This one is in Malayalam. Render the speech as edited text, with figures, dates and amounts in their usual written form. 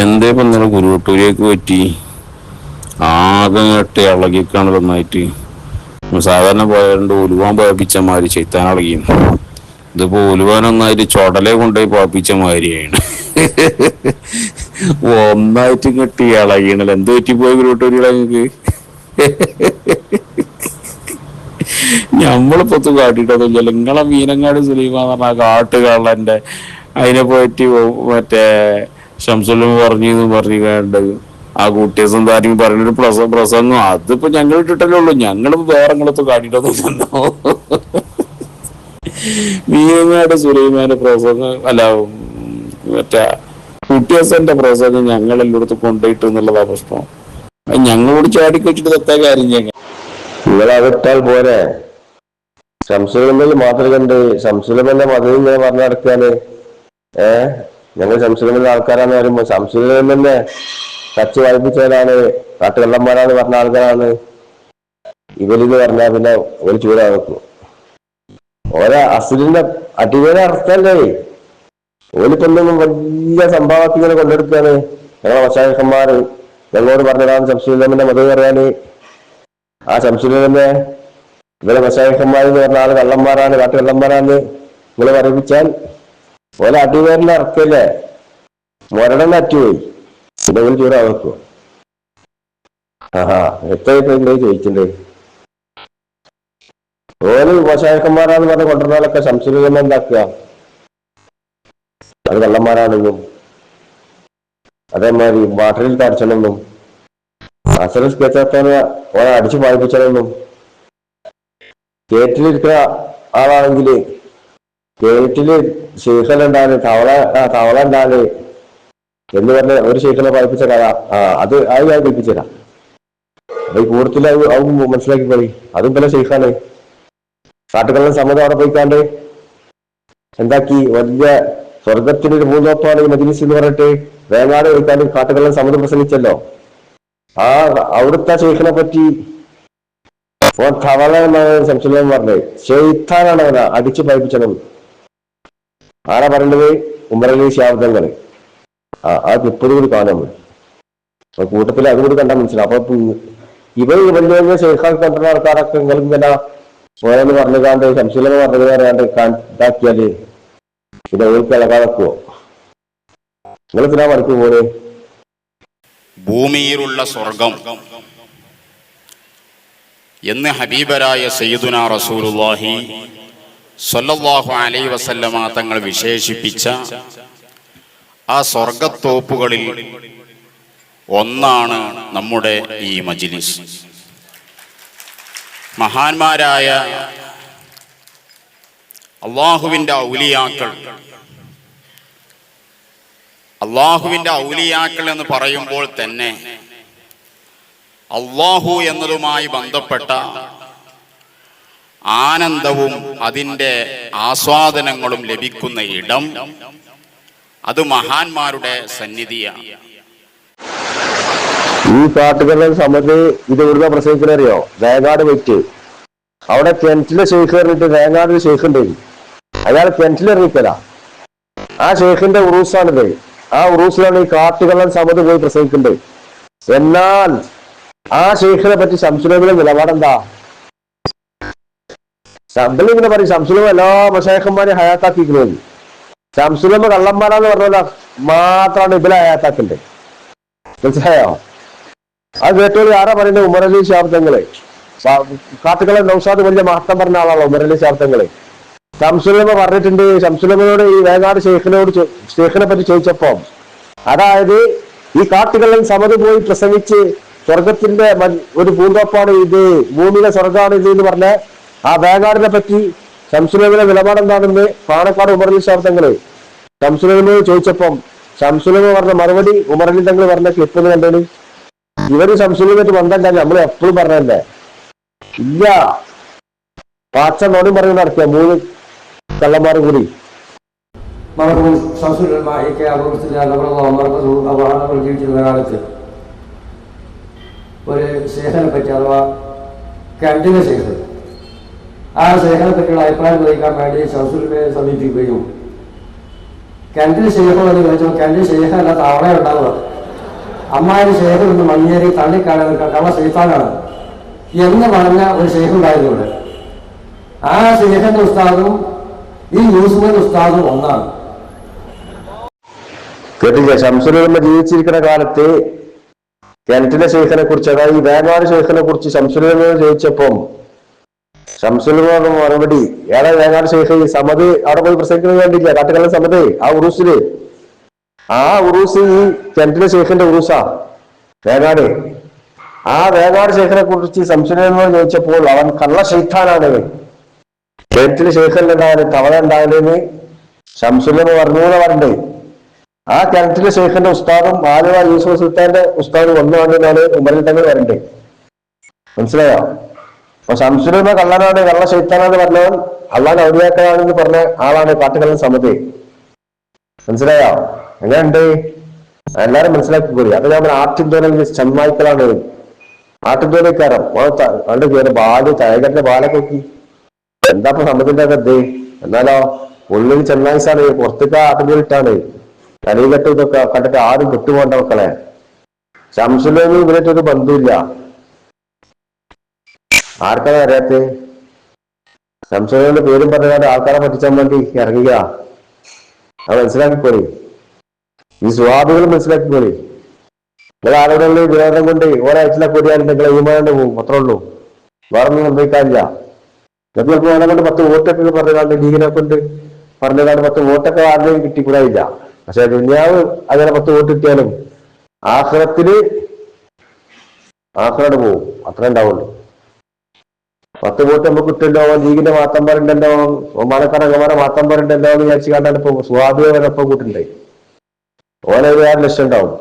എന്തേ ഇപ്പം ഇന്നലെ കുരുവട്ടൂരേക്ക് പറ്റി? ആകെ കേട്ട് ഇളകിക്കാണ് നന്നായിട്ട്. സാധാരണ പോയാണ്ട് ഉലുവാൻ പോയപ്പിച്ച മാതിരി ചെയ്ത്താൻ ഇളകി. ഇതിപ്പോ ഉലുവാൻ ഒന്നായിട്ട് ചുടലെ കൊണ്ടുപോയി പോയപ്പിച്ച മാതിരിയാണ്. ഒന്നായിട്ട് കെട്ടി ഇളകീണല്ലോ. എന്ത് പറ്റിപ്പോയി കുരുവട്ടൂരികളെ നിങ്ങൾക്ക്? ഞമ്മളിപ്പത്ത് കാട്ടിട്ടൊന്നുമില്ല. നിങ്ങളെ മീനങ്ങാട് സുലൈമാൻ എന്ന് പറഞ്ഞ കാട്ടുകള്ളന്റെ അതിനെ പോയിട്ട് മറ്റേ ഷംസുലും പറഞ്ഞു കണ്ടത് ആ കുട്ടിയെ സംസാരിക്കും പറഞ്ഞൊരു പ്രസംഗം അതിപ്പോ ഞങ്ങൾ ഇട്ടിട്ടല്ലേ ഉള്ളൂ. ഞങ്ങളിപ്പോ വേറെ നിങ്ങളത്ത് കാട്ടിട്ടൊന്നുമില്ലല്ലോ. മീനങ്ങാട് സുലൈമാന്റെ പ്രസംഗം അല്ല, മറ്റേ കുട്ടിയസന്റെ പ്രസംഗം ഞങ്ങളെല്ലായിടത്തും കൊണ്ടുപോയിട്ട് എന്നുള്ളതാ പ്രശ്നം. ഞങ്ങളോട് ചാടിക്കൊച്ചിട്ട് തെറ്റാ കാര്യം. നിങ്ങളതിട്ടാൽ പോരെ. ശംസുലമയിൽ മാത്രം കണ്ട് ശംസുലമന്റെ മതം ഇങ്ങനെ പറഞ്ഞു നടക്കാന്. ഞങ്ങൾ ശംസുലമന്റെ ആൾക്കാരാന്ന് പറയുമ്പോ ശംസുലമന്നെ കച്ച് വായിപ്പിച്ചവരാണ്, കാട്ടുകള്ളന്മാരാണ് പറഞ്ഞ ആൾക്കാരാണ് ഇവരിന്ന് പറഞ്ഞാൽ പിന്നെ ഒരു ചൂടാ വെക്കും. ഓരോ അസുലിന്റെ അടിവേര അർത്ഥല്ലേ. ഓലിപ്പൊന്നും വലിയ സംഭവത്തിൽ ഇങ്ങനെ കൊണ്ടെടുക്കാണ്. ഞങ്ങളെ വശാഖന്മാര് ഞങ്ങളോട് പറഞ്ഞതാണ് ശംസുലമന്റെ മതം പറയാന്. ആ ശംസുലമന്റെ ഇവരെ വശാഖന്മാരെന്ന് പറഞ്ഞ ആള് കള്ളന്മാരാണ്, കാട്ടുകള്ളന്മാരാന്ന് നിങ്ങൾ പറയിപ്പിച്ചാൽ ഓലെ അടിവേരിന്റെ അർത്ഥല്ലേ. മൊരടം അറ്റുപോയി പിന്നെ ഒരു ചൂടാ വെക്കും. എത്ര ചോദിച്ചിട്ടുണ്ട്. ഓല് വശാഖന്മാരാന്ന് പറഞ്ഞ് കൊണ്ടുവന്നാലൊക്കെ ശംസുലമ എന്താക്കുക, അത് കള്ളന്മാരാണെന്നും അതേമാതിരി വാട്ടറിൽ തടച്ചണമെന്നും അസൽ സ്കെച്ചാത്തനെ ഓനെ അടിച്ചു പായിപ്പിച്ചതെന്നും കേറ്റിലിരിക്കുന്ന ആളാണെങ്കിൽ കേറ്റില് ശേഖലുണ്ടാല് തവള ഉണ്ടാല് എന്ന് പറഞ്ഞ ഒരു ശേഖനെ പായിപ്പിച്ച കഥ അത് ഞാൻ കേൾപ്പിച്ചതാ. അത് ഈ കൂടുതൽ ആവും മനസ്സിലാക്കി പോയി. അതും പല ശേഖാണ്. കാട്ടുകള്ളൻ സമ്മതം അവിടെ പോയിക്കാണ്ട് എന്താക്കി വലിയ സ്വർഗത്തിനൊരു മൂന്നോപ്പാണ് ഈ മജ്‌ലിസ് എന്ന് പറഞ്ഞിട്ട് വേങ്ങാട് പോയിക്കാണ്ട് കാട്ടുകള്ളൻ സമ്മതം പ്രസംഗിച്ചല്ലോ. ആ അവിടുത്തെ ശേഖനെ പറ്റി തവള എന്നാണ് ശംസുലൈമാൻ പറഞ്ഞത്. ശൈത്താനാണ് അവനെ അടിച്ചു പായിപ്പിച്ചത്. ആരാ പറയേണ്ടത്? ഉമറലി ശാബ്ദങ്ങൾ. ആ ക്ലിപ്പ് കൂടി കാണാൻ അപ്പൊ കൂട്ടത്തിൽ അതുകൂടി കണ്ടാൽ മനസ്സിലാവും. അപ്പൊ ഇവർ വലിയ വലിയ ശേഖാൻ കണ്ടുള്ള ആൾക്കാരൊക്കെ നിങ്ങൾ ഇങ്ങനെ ഓരോന്ന് പറഞ്ഞുകാണ്ട് ശംസുലൈമാൻ പറഞ്ഞത് പറയാണ്ട് ഇതാക്കിയാല് പിന്നെ ഓർക്ക് ഇളകാതെക്കുവോ? നിങ്ങൾ ഇതിനാ പഠിക്കും പോലെ ഭൂമിയിലുള്ള സ്വർഗം എന്ന് ഹബീബരായ സയ്യിദുനാ റസൂലുള്ളാഹി സ്വല്ലല്ലാഹു അലൈഹി വസല്ലമ തങ്ങൾ വിശേഷിപ്പിച്ച ആ സ്വർഗത്തോപ്പുകളിൽ ഒന്നാണ് നമ്മുടെ ഈ മജ്‌ലിസ്. മഹാന്മാരായ അള്ളാഹുവിൻ്റെ ഔലിയാക്കൾ എന്ന് പറയുമ്പോൾ തന്നെ അള്ളാഹു എന്നതുമായി ബന്ധപ്പെട്ട ആനന്ദവും അതിൻ്റെ ആസ്വാദനങ്ങളും ലഭിക്കുന്ന ഇടം അത് മഹാന്മാരുടെ സന്നിധിയാണ്. ഈ കാട്ടുകള്ളൻ സമയത്ത് ഇത് ഇവിടുന്ന് പ്രസംഗിക്കണറിയോ? വേങ്ങാട് വെച്ച് അവിടെ കിണറ്റിലെ ഷെയ്ഖ് പറഞ്ഞിട്ട് വേങ്ങാട് ഷെയ്ഖ് ഉണ്ട്. അയാൾ കിണറ്റിലിറങ്ങിക്കല. ആ ഷെയ്ഖിന്റെ ഉറൂസാണിത്. ആ ഉറൂസിലാണ് ഈ കാട്ടുകള്ളൻ സമയത്ത് പോയി പ്രസംഗിക്കുന്നത്. എന്നാൽ ആ ഷെയ്ഖിനെ പറ്റി ശംസുലൈമിന്റെ നിലപാടെന്താ? ശബ്ദമിങ്ങനെ പറയും ശംസുലൈമ എല്ലാ മശായിഖന്മാരെയും ഹയാത്താക്കിക്കുന്നത്. ശംസുലൈമ കള്ളന്മാരാന്ന് പറഞ്ഞ മാത്രമാണ് ഇബിലെ ഹയാത്താക്കുന്നത്. മനസ്സിലായോ? അത് കേട്ടോളി. ആരാ പറയുന്നത്? ഉമറലി ശാബ്ദങ്ങള്. കാട്ടുകള്ളൻ നൗഷാദ് വലിയ മഹത്വം പറഞ്ഞ ആളാണോ ഉമറലി ശാബ്ദങ്ങള്? ശംസുലൈമ പറഞ്ഞിട്ടുണ്ട്. ശംസുലൈമയോട് ഈ വേങ്ങാട് ഷെയ്ഖിനെ പറ്റി ചോദിച്ചപ്പോ, അതായത് ഈ കാട്ടുകള്ളൻ സമത് പോയി പ്രസംഗിച്ച് സ്വർഗത്തിന്റെ ഒരു പൂന്തോപ്പാണ് ഇത്, ഭൂമിയിലെ സ്വർഗമാണ് ഇത് എന്ന് പറഞ്ഞ ആ വേങ്ങാടിനെ പറ്റി ശംസുലൈമിന്റെ നിലപാടെന്താണെന്ന് പാണക്കാട് ഉമറലി ശാബ്ദങ്ങള് ശംസുലൈമിനോട് ചോദിച്ചപ്പം ശംസുലൈമ പറഞ്ഞ മറുപടി ഉമറലി തങ്ങൾ പറഞ്ഞ ക്ലിപ്പ് കണ്ടേന്. ഇവര് ശംസുലൈമായിട്ട് ബന്ധമില്ല, നമ്മൾ എപ്പോഴും പറഞ്ഞല്ലേ. ഇല്ല, പാച്ച നോടും പറഞ്ഞ് നടത്തിയ 3 കള്ളന്മാരും കൂടി ജീവിച്ചിരുന്ന കാലത്ത് ഒരു ശേഖനെ പറ്റി, അഥവാ കിണറ്റിലെ ശേഖർ, ആ ശേഖനെ പറ്റിയുള്ള അഭിപ്രായം ചോദിക്കാൻ വേണ്ടി ശംസുലൈമയെ സമീപിക്കുകയും കിണറ്റിൽ ശേഖം എന്ന് ചോദിച്ചു, കിണറ്റിൽ ശേഖമല്ല തവള ഉണ്ടാവുക, അമ്മായി ശേഖം നിന്ന് മഞ്ഞേരി തള്ളിക്കാട് കള്ള ശൈത്താനാണ് എന്ന് പറഞ്ഞ ഒരു ശേഖം ഉണ്ടായിരുന്നു ഇവിടെ. ആ ശേഖന്റെ ഉസ്താദും ഈ യൂസുഫിന്റെ ഉസ്താദും ഒന്നാണ്. കേട്ടില്ല? ശംസുലുലമ ജീവിച്ചിരിക്കുന്ന കാലത്ത് കിണറ്റിലെ ശേഖനെ കുറിച്ച്, അതായത് ഈ വേങ്ങാട് ശേഖനെ കുറിച്ച് ശംസുലുലമ ചോദിച്ചപ്പം ശംസുലുലമ മറുപടി, ഏതാ വേങ്ങാട് ശേഖ്? സമത് അവിടെ പോയി പ്രസംഗിക്കുന്നത് കണ്ടില്ല? കാട്ടുകള്ള സമത്, ആ ഉറൂസില്, ആ ഉറൂസ് ഈ കിണറ്റിലെ ശേഖന്റെ ഉറൂസാ വേങ്ങാട്. ആ വേങ്ങാട് ശേഖനെ കുറിച്ച് ശംസുലുലമ ചോദിച്ചപ്പോൾ അവൻ കള്ള ശൈത്താനാണ്, കിണറ്റിലെ ശേഖലുണ്ടായാലും തവള ഉണ്ടായാലെന്ന് ശംസുലുലമ പറഞ്ഞൂന്ന് പറഞ്ഞിട്ട്. ആ കിണറ്റിലെ ശേഖന്റെ ഉസ്താദും ആലുവ യൂസുഫ് സുൽത്താന്റെ ഉസ്താദും ഒന്നാണെന്നാണ് ഉമറിൽ തങ്ങൾ വരണ്ടേ. മനസ്സിലായോ? അപ്പൊ ശംസുലുലമ കള്ളനാണ്, കള്ള ശൈത്താനാന്ന് പറഞ്ഞവൻ അള്ളാൻ ഔലിയാക്കളാണെന്ന് പറഞ്ഞ ആളാണ് കാട്ടുകള്ളൻ സമത്. മനസ്സിലായോ? എങ്ങനെയുണ്ട്? എല്ലാരും മനസ്സിലാക്കിക്കോളി. അത് ഞാൻ ആട്ടിൻതോലൽ ചെമ്മായിക്കളാണ്, ആട്ടിൻതോലക്കാരൻ അവന്റെ പേര് ബാല്, തഴകന്റെ ബാലൊക്കെ നോക്കി എന്താ സമതിന്റെ കഥ. എന്നാലോ ഉള്ളിൽ ചെന്നായിസാണ്, പുറത്തേക്ക് ആട്ടിൻതോലിട്ടാണ്. തലയിലെട്ട് ഇതൊക്കെ കണ്ടിട്ട് ആരും വിട്ടുപോകേണ്ട മക്കളെ. ശംസുലുലമ ഇവരായിട്ടൊരു ബന്ധമില്ല. ആർക്കാണ് അറിയാത്ത? ശംസുലുലമയുടെ പേരും പറഞ്ഞാൽ ആൾക്കാരെ പറ്റിച്ചാൻ വേണ്ടി ഇറങ്ങുക. അത് മനസ്സിലാക്കിക്കോളി. ഈ സ്വാബികൾ മനസ്സിലാക്കിക്കോളി. നിങ്ങൾ ആരോടുള്ള വിരോധം കൊണ്ട് ഒരാഴ്ച കൂടിയാൽ നിങ്ങൾ ഈമാണ്ട് പോകും, അത്രേ ഉള്ളൂ. വേറൊന്നും സംഭവിക്കാനില്ല. നിങ്ങൾക്ക് വേണം കൊണ്ട് 10 വോട്ടൊക്കെ പറഞ്ഞാണ്ട് ലീഗിനെ കൊണ്ട് പറഞ്ഞാണ്ട് 10 വോട്ടൊക്കെ ആരുടെയും കിട്ടിക്കൂടായില്ല. പക്ഷെ ദുനിയാവ് അങ്ങനെ 10 വോട്ട് കിട്ടിയാലും ആഖിറത്തില് ആഖിറോട് പോവും, അത്ര ഉണ്ടാവുള്ളൂ. 10 വോട്ട് നമുക്ക് കിട്ടുമല്ലോ, ലീഗിന്റെ മാത്തമ്പരുണ്ടല്ലോ, ഒമാനക്കാരങ്ങമാരെ മാത്തമ്പരുണ്ടല്ലോ എന്ന് വിചാരിച്ചു കണ്ടാണ് ഇപ്പൊ സ്വാഭാവിക ഒപ്പം കൂട്ടുണ്ടായി. ഓനെ 6 ലക്ഷം ഉണ്ടാവും.